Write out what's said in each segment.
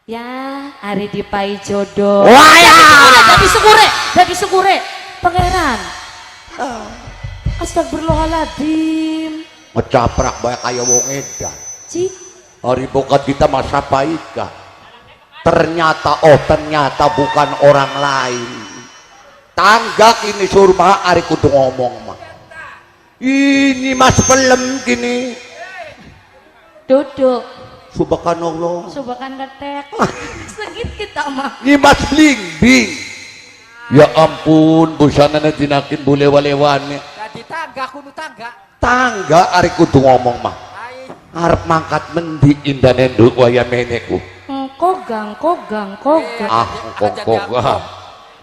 Ya, hari dipai jodoh. Wah ya. Dadi sekure, pangeran. Astagfirullahaladzim. Ngecaprak banyak kayak wong edan. Ci, Hari bokat kita masa baika. Ternyata bukan orang lain. Tanggak ini surma hari kudu ngomong mah. Ini mas pelem gini. duduk. Subhanallah. Subakan ketek. Segit kita mah. Ini mas bling bing. Ya ampun, busana na dinakin bulewa-lewane. Jadi tangga kudu tangga. Tangga hari kudu ngomong mah. Harap mangkat mendi indane nduk waya meneku. Kogang. Ah, kogang.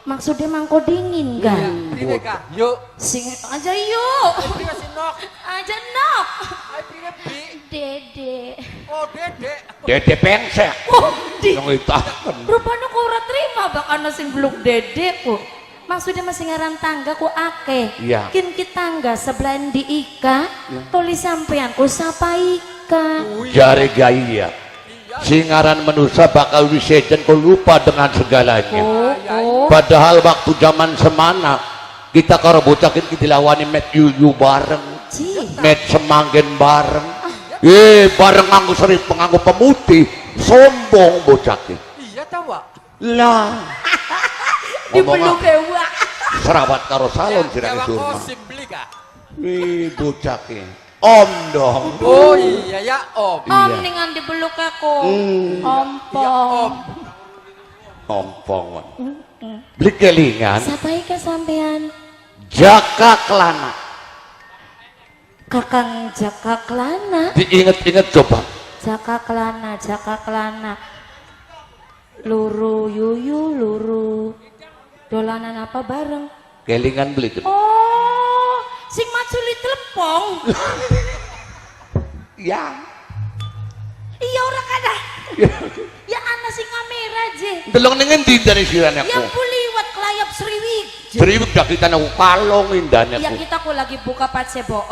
Maksudnya mangko dingin kan? Priwe ka? Yuk. Sing aja yuk. Priwe si nok. Aja nok. Ai priwe bi. Dede. Oh, Dedek. Dede pengsek. Oh, di. Yang itaken. Rupanya kau ora terima bakal sing beluk dede ku. Maksudnya masih ngaran tangga ku ake. Iya. Kin kita tangga sebelah di Ika. Tulis sampean ku sapa Ika. Jari gaya. Singaran manusia bakal wisejen kau lupa dengan segalanya. Oh. Padahal waktu zaman semana kita karo bocakin kita dilawani met yuyu bareng, Ci. met semanggen bareng. Bareng nganggo serip penganggo pemutih, sombong bocakin. Iya tahu Wak. Lah. Dipeluk ewa. Serawat karo salon sirang Wak surma. kosim beli ka? Bocakin. Om dong. Oh iya ya Om. Om dengan dipeluk aku. Ompong. Ompong. Beli kelingan. Sapa Ika sampean? Jaka kelana. Kakang Jaka Kelana. Diinget-inget coba. Jaka Kelana. Luru yuyu luru. Dolanan apa bareng? Kelingan beli tuh. Oh, sing maculi telepong. Ya. Iya orang kada. Ya anak sing kamera aja. Delong ningen di dari siran Yang aku. puliwat kelayap seriwik. Seribu dah kita nak kalong indahnya Iya aku. kita ku lagi buka Patsebook.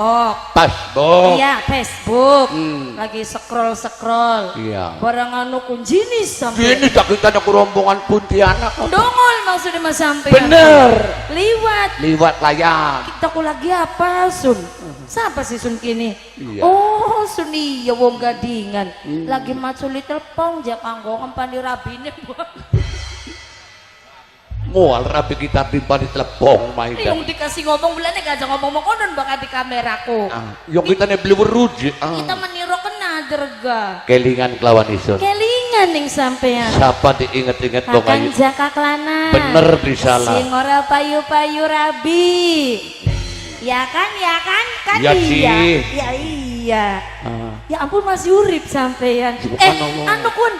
Pas bo. Iya Facebook. Hmm. Lagi scroll. Iya. Barang anu kunjinis sampai. Sini dah kita nak rombongan Pontianak. Dongol maksudnya mas sampai. Bener. Liwat. Liwat layar. Kita ku lagi apa Sun? Siapa sih Sun kini? Iya. Oh Sun iya wong gadingan. Lagi maculi telepon jak anggongan pandi rabine. Mual rapi kita timpa di telepon main. Yang dikasih ngomong bulannya gak aja ngomong konon bakal di kameraku. Yang kita nih beli beruji. Kita meniru kena derga. Kelingan kelawan isun. Kelingan ning sampean. Siapa diinget-inget dong Kakang ayu. Jaka Kelana. Bener disalah. Sing ora payu-payu rabi. Ya kan kan Iya iya. sih. Ya iya. Ya ampun masih urip sampean. Subhanallah. Anu kun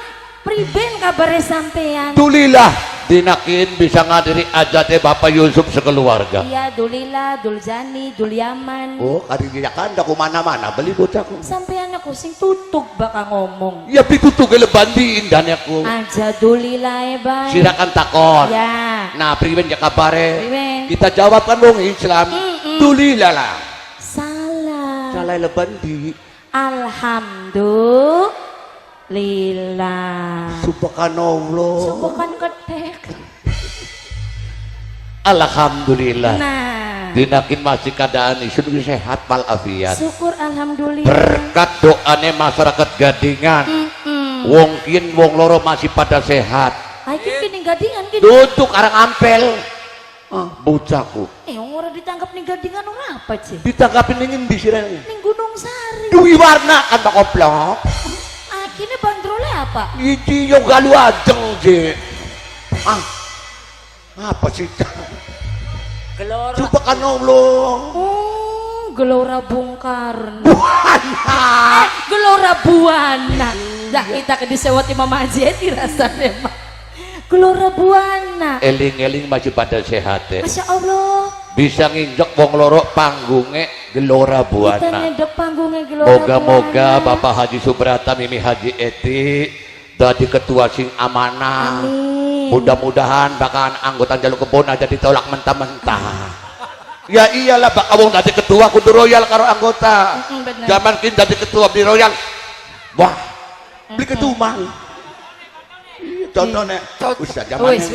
priben kabare sampean. Tulilah dinakin bisa ngadiri ajate Bapak Yusuf sekeluarga. Iya, Dulila, Duljani, Dulyaman. Oh, kadi dia kan aku mana-mana beli bocahku. Sampean aku sing tutuk bakal ngomong. Ya pitutu ke lebandi indahnya aku. Aja Dulila bay. Silakan takon. Ya. Nah, priwen ya kabare. Priwen. Kita jawabkan wong Islam. Tulilah lah. Salah. Salah lebandi. Alhamdulillah. Subhanallah. Bukan ketek. Alhamdulillah. Nah. Dinakin masih keadaan isun sehat walafiat. Syukur alhamdulillah. Berkat doane masyarakat Gadingan. Wong kin wong loro masih pada sehat. Ayo kini gadingan kini. Duduk arang ampel. Bocahku. Orang ditangkap nih gadingan orang apa sih? Ditangkapin ingin disirani. Ning Gunung Sari. Dui warna kan tak koplok. Akhirnya bandrolnya apa? Iki yo galu ajeng sih. Apa sih? Gelora. Subhanallah. Gelora Bung Karno. Gelora Buana. Dah kita ke disewot Imam Haji rasanya mah. Gelora Buana. Eling-eling masih pada sehat ya. Masya Allah. Bisa nginjek wong loro panggungnya Gelora Kita Buana. ngedek panggungnya Gelora Moga-moga Buana. Bapak Haji Subrata, Mimi Haji Eti jadi ketua sing amanah. Amin. Mudah-mudahan bakalan anggota jalur kebon aja ditolak mentah-mentah. Ya iyalah bakal wong dadi ketua kudu royal karo anggota. Bener. Zaman kin dadi ketua di royal. Wah, beli ketumang. contohnya wis aja Wis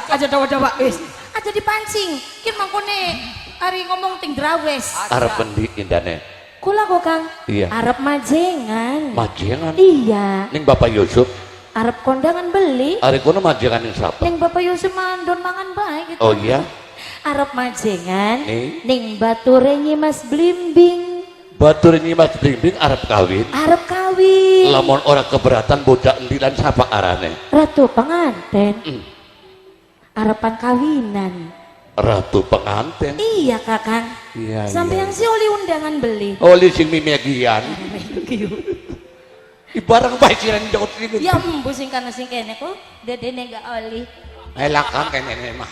aja dawa-dawa wis. Aja dipancing. Ki mangkone ari ngomong ting drawes. arep endi indane Kula kok Kang. Iya. Arep majengan. majengan Iya. ning Bapak Yusuf Arep kondangan beli. ari kono majengan ning sapa Ning Bapak Yusuf mandon mangan bae gitu. oh iya Arep majengan Ning? ning bature Nyimas Blimbing. batur nyimas blimbing arep kawin Arep kawin. lamun ora keberatan bocah endi lan sapa arane Ratu penganten. Hmm. Arepan kawinan. ratu penganten Iya Kakang. iya Sampai yang si oli undangan beli. oli sing mimegian ibarang bae ciren jauh sing Ya embu sing kana sing kene kok dedene gak oli. elakang kene mah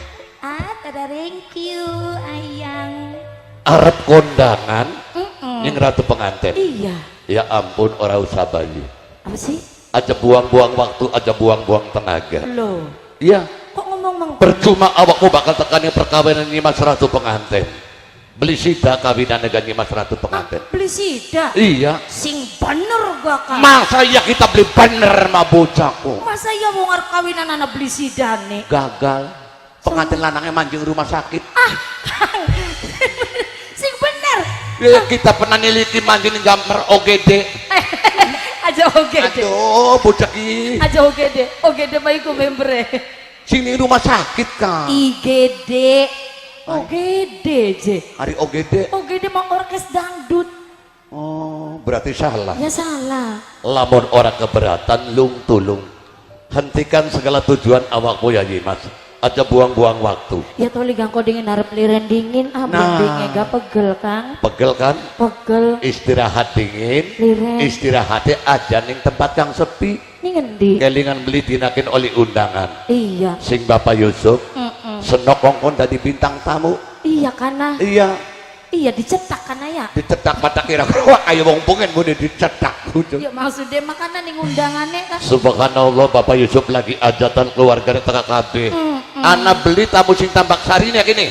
Tada thank you ayang. arep kondangan Mm-mm. ning ratu penganten Iya. ya ampun ora usah bayi Apa sih? aja buang-buang waktu aja buang-buang tenaga Loh. iya Kok ngomong mengkono? percuma awakmu bakal tekan perkawinan Nyimas Ratu Penganten beli sida kawinan dengan Nyimas Ratu Penganten Beli sida. iya Sing bener gak Kang? masa ya kita beli bener mah bocahku Masa ya wong arep kawinan ana beli sidane? gagal pengantin lanangnya manjing rumah sakit Kang. Sing bener. ya, kita pernah niliki manjing gambar OGD Aja OGD. aduh bocah ki Aja OGD. OGD mah iku membre. sini rumah sakit kan IGD. OGD je. hari OGD OGD mah orkes dangdut. oh berarti salah Ya salah. lamun orang keberatan lung tulung hentikan segala tujuan awakmu ya Nyimas aja buang-buang waktu Ya toli gang kau dingin harap liren dingin. Ah Nah. blendingnya gak pegel Kang. pegel kan Pegel. istirahat dingin Liren. istirahatnya aja ning tempat yang sepi Ini ngendi? kelingan beli dinakin oleh undangan Iya. sing Bapak Yusuf Mm-mm. senok kongkon dari bintang tamu Iya karena. iya Iya dicetak kan ya. dicetak mata kira wah ayo wong pengen mau dicetak Ya maksudnya makanan ning undangannya kan. subhanallah Bapak Yusuf lagi ajatan keluarga tengah kabeh anak beli tamu sing tambak sarinya gini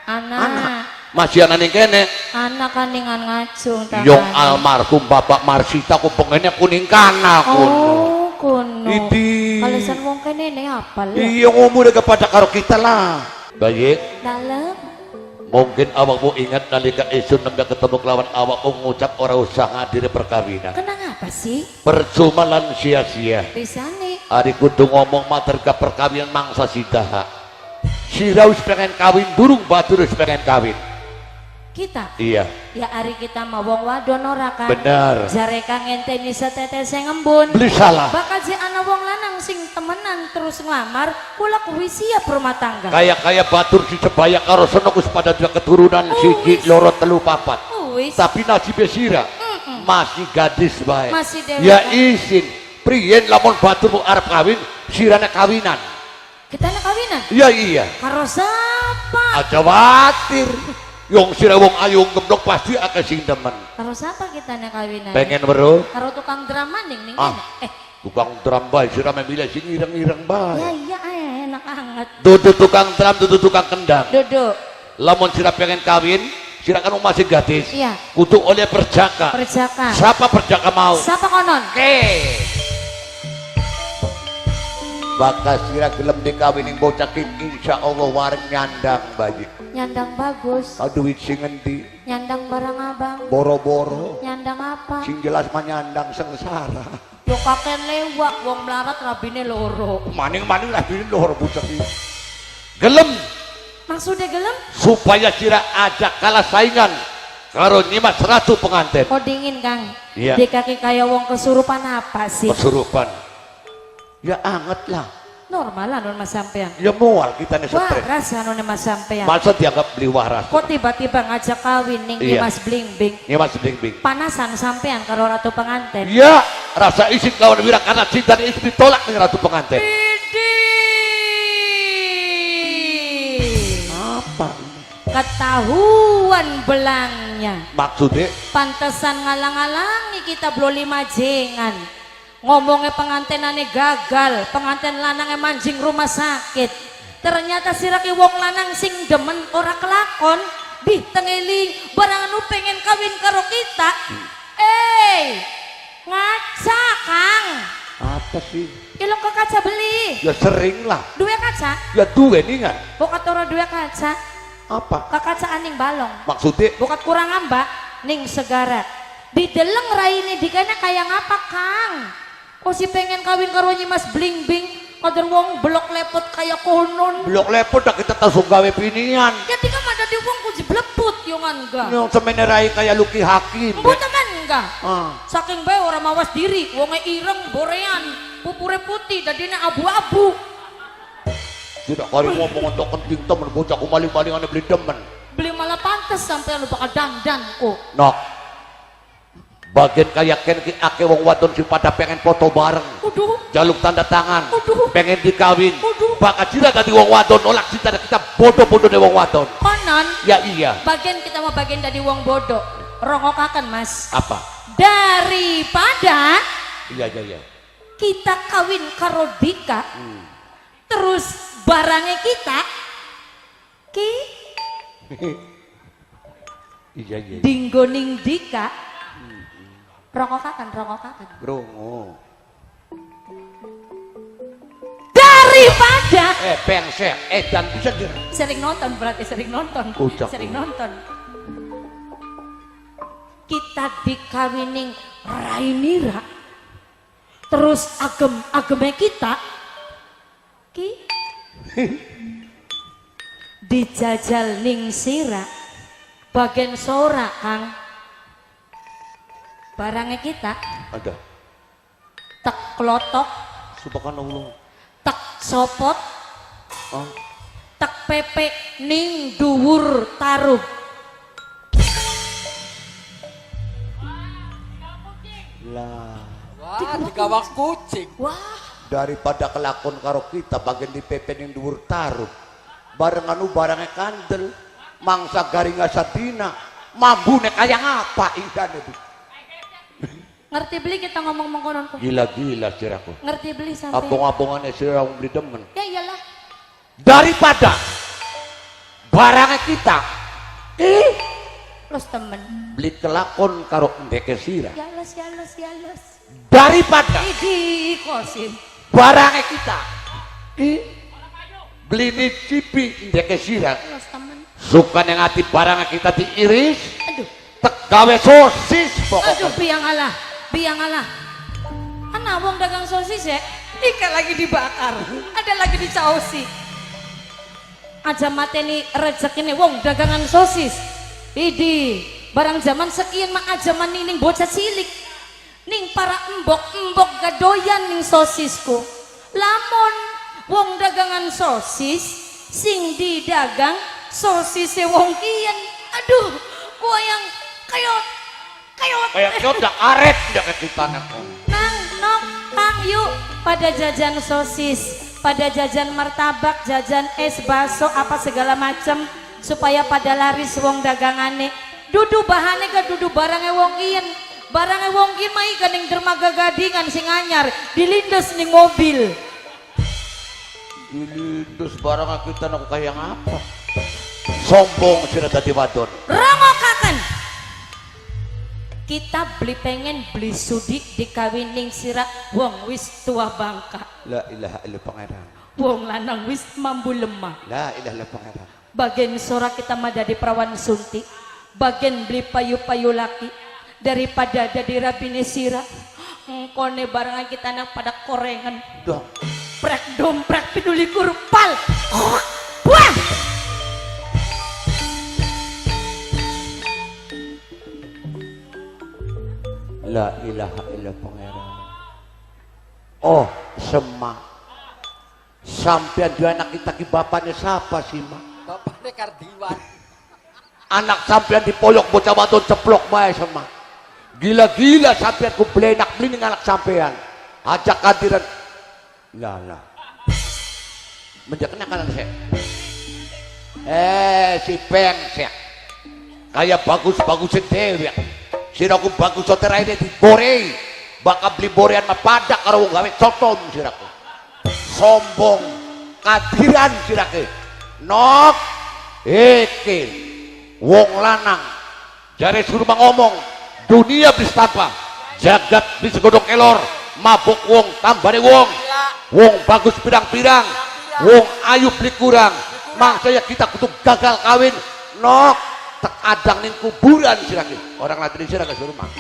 Anak. masih anak ning kene Anak kaningan ngacung tangan. Yung almarhum Bapak Marsita ku pengennya kuning kana kuno. Oh kuno. Idi. Kalesan wong kene ne apal ya. Iya ngomong udah kepada karo kita lah. Baik, Dalem. mungkin awakmu ingat nalika isun nembak ketemu kelawan awakmu ngucap ora usah ngadiri perkawinan. Kenang apa sih? Percuma lan sia-sia. Bisa nih. Ari kudu ngomong materga perkawinan mangsa sidaha. Sira wis pengen kawin durung batur wis pengen kawin. Kita. Iya, Ya ari kita mah wong wadon ora kan. benar. Jare kang ngenteni setetese ngembun. Beli salah. Bakal si ana wong lanang sing temenan terus nglamar, kula kuwi siap rumah tangga. Kayak batur si sebaya karo senok wis pada dua keturunan siji loro telu papat. Wis. Tapi nasibnya sira masih gadis baik. Masih dewa. Ya isin priyen lamun batur mau arep kawin sirana kawinan. Kita nak kawinan. Ya iya Karo sapa? aja watir yung sira wong ayu gemblok pasti akeh sing demen Karo sapa kita nak kawinan? pengen weruh Karo tukang drama ning Ah. kene. tukang drum bae sira memilih sing ireng-ireng Ya bae iya enak banget. dudu tukang drum dudu tukang kendang Duduk. lamun sira pengen kawin sira kan masih gadis Iya. kudu oleh perjaka Perjaka. siapa perjaka mau Sapa konon? oke bakal sira gelem dikawinin bocah ki insyaallah wareng nyandang bayi Nyandang bagus. duit sing endi Nyandang barang abang. boro-boro Nyandang apa? sing jelas menyandang sengsara Yo kakek lewat wong melarat rabine loro. maning-maning lah bini lor bocah ki gelem Maksudnya gelem? supaya sira ajak kalah saingan karo Nyimas Ratu Penganten Kok dingin Kang? Iya. Di kaki kayak wong kesurupan apa sih? kesurupan ya anget lah Normal lah non mas sampean. ya mual kita nih stres Waras anu mas sampean. masa dianggap beli waras Kok tiba-tiba ngajak kawin ning Iya. Mas Bling Bling. Nyimas Bling-Bling Panasan sampean karo Ratu Penganten. ya rasa isik lawan wira karena cinta dan istri ditolak dengan Ratu Penganten Idi. apa Ketahuan belangnya. maksudnya Pantesan ngalang-alangi kita belum lima jengan. Ngomongnya pengantenane gagal, penganten lanangnya manjing rumah sakit. Ternyata siraki wong lanang sing demen ora kelakon. Bih tengeling barang anu pengen kawin karo kita. Ngaca Kang. apa sih Ilok kakak kaca beli. Ya sering lah. Dua kaca. Ya duwe nih kan. Bukat orang dua kaca. Apa? Kakacaan ning balong. Maksudnya? Bukat kurang ambak ning segara. Di deleng raine dikana kayak ngapa Kang? Kok si pengen kawin karo Nyi Mas Bling Bing? Kader wong blok lepot kayak konon. Blok lepot dah kita tahu gawe pinian. Ketika ada di wong kuji bleput yung enggak. Yang semenerai kayak Luki Hakim. Mbok temen enggak. Ah. Saking bae orang mawas diri, wonge ireng borean, pupure putih dadine abu-abu. Tidak kali ngomong untuk kenting temen bocah kumaling-malingan beli demen. Beli malah pantes sampai lu bakal dandan kok. Nok. Bagian kayak ken ake wong wadon si pada pengen foto bareng. Waduh. Jaluk tanda tangan. Waduh. Pengen dikawin. Waduh. Bakal jira ganti wong wadon nolak cinta kita bodoh-bodoh deh wong wadon. Konon. Ya iya. Bagian kita mau bagian dari wong bodoh. Rongokakan Mas. Apa? Daripada Iya iya iya. kita kawin karo Dika. Terus barangnya kita ki Iya iya. dinggoning Dika. Rongokakan. Brongo. Daripada Pengsek. Dan bisa dir. sering nonton berarti sering nonton. Ucap. Sering nonton. Kita dikawining Rainira. Terus ageme kita ki dijajal ning sira bagian sora Kang barangnya kita Ada. tek klotok Subhanallah. tek sopot Oh. tek pepe ning dhuwur tarub. Lah. Wah, digawak kucing. Wah Daripada kelakon karo kita bagian di pepen yang dhuwur taruh. Bareng anu barangnya kandel. Mangsa garinga sadina. Mambune kayak ngapa indan itu. ngerti beli kita ngomong mengkonon kok. Gila-gila siraku. Ngerti beli santai. Abong-abongannya sirah beli demen. Ya iyalah. Daripada barangnya kita Los temen. beli kelakon karo ndeke sirah. Yalas. Daripada Idi kosin. barangnya kita beli nicipi ndeke sirah. Los temen. Suka yang hati barangnya kita diiris Aduh. gawe sosis Aduh pokoknya. biang alah. Ana wong dagang sosis ya. Ika lagi dibakar. Ada lagi dicausi. Aja mateni rezeki nih wong dagangan sosis. Idi barang zaman sekian mak aja manining bocah cilik. Ning para embok gadoyan ning sosisku. Lamun wong dagangan sosis sing didagang sosise wong kian. Aduh, gua yang kayak Kayak udah karet udah kita nang. Nong Kang yuk pada jajan sosis, pada jajan martabak, jajan es, bakso apa segala macem supaya pada laris wong dagangane. Dudu bahane ga dudu barangnya wong ian. Barangnya wong ian mah ikan yang dermaga gadingan sing anyar dilindes ning mobil. Dilindus barangnya kita nang kayak apa? Sombong sira dadi wadon. Rongokaken. Kita pengen beli sudi dikawining sira wong wis tua bangka. La ilaha illallah pangeran. Wong lanang wis mambu lemah. La ilaha illallah pangeran. Bagian sorak kita mah jadi perawan suntik. Bagian beli payu-payu laki. Daripada jadi rabine sira. Ngkone barangan kita nang pada korengan. Dah. Prek domprak peduli kurpal. Wah! La ilaha illallah pangeran. Oh, semak. Sampean dia anak kita ki bapaknya siapa sih, Mak? Bapaknya Kardiwan. Anak sampean dipolok bocah wadon ceplok bae sama. Gila-gila sampean ku blenak beli dengan anak sampean. Ajak hadiran. Lah. Menjaknya kanan saya. Si pengsek. Kayak bagus-bagusin dewek. Siraku bagus soterai dia diborei. Bakal beli borean mah padak karo wong gawe cotom siraku. Sombong kadiran sirake. Nok iki wong lanang jare suruh ngomong dunia bis tanpa jagat bis godok elor mabuk wong tambane wong wong bagus pirang-pirang, wong ayu beli kurang, maksudnya kita kudu gagal kawin nok tak adang ning kuburan sirake orang latih sirake suruh mah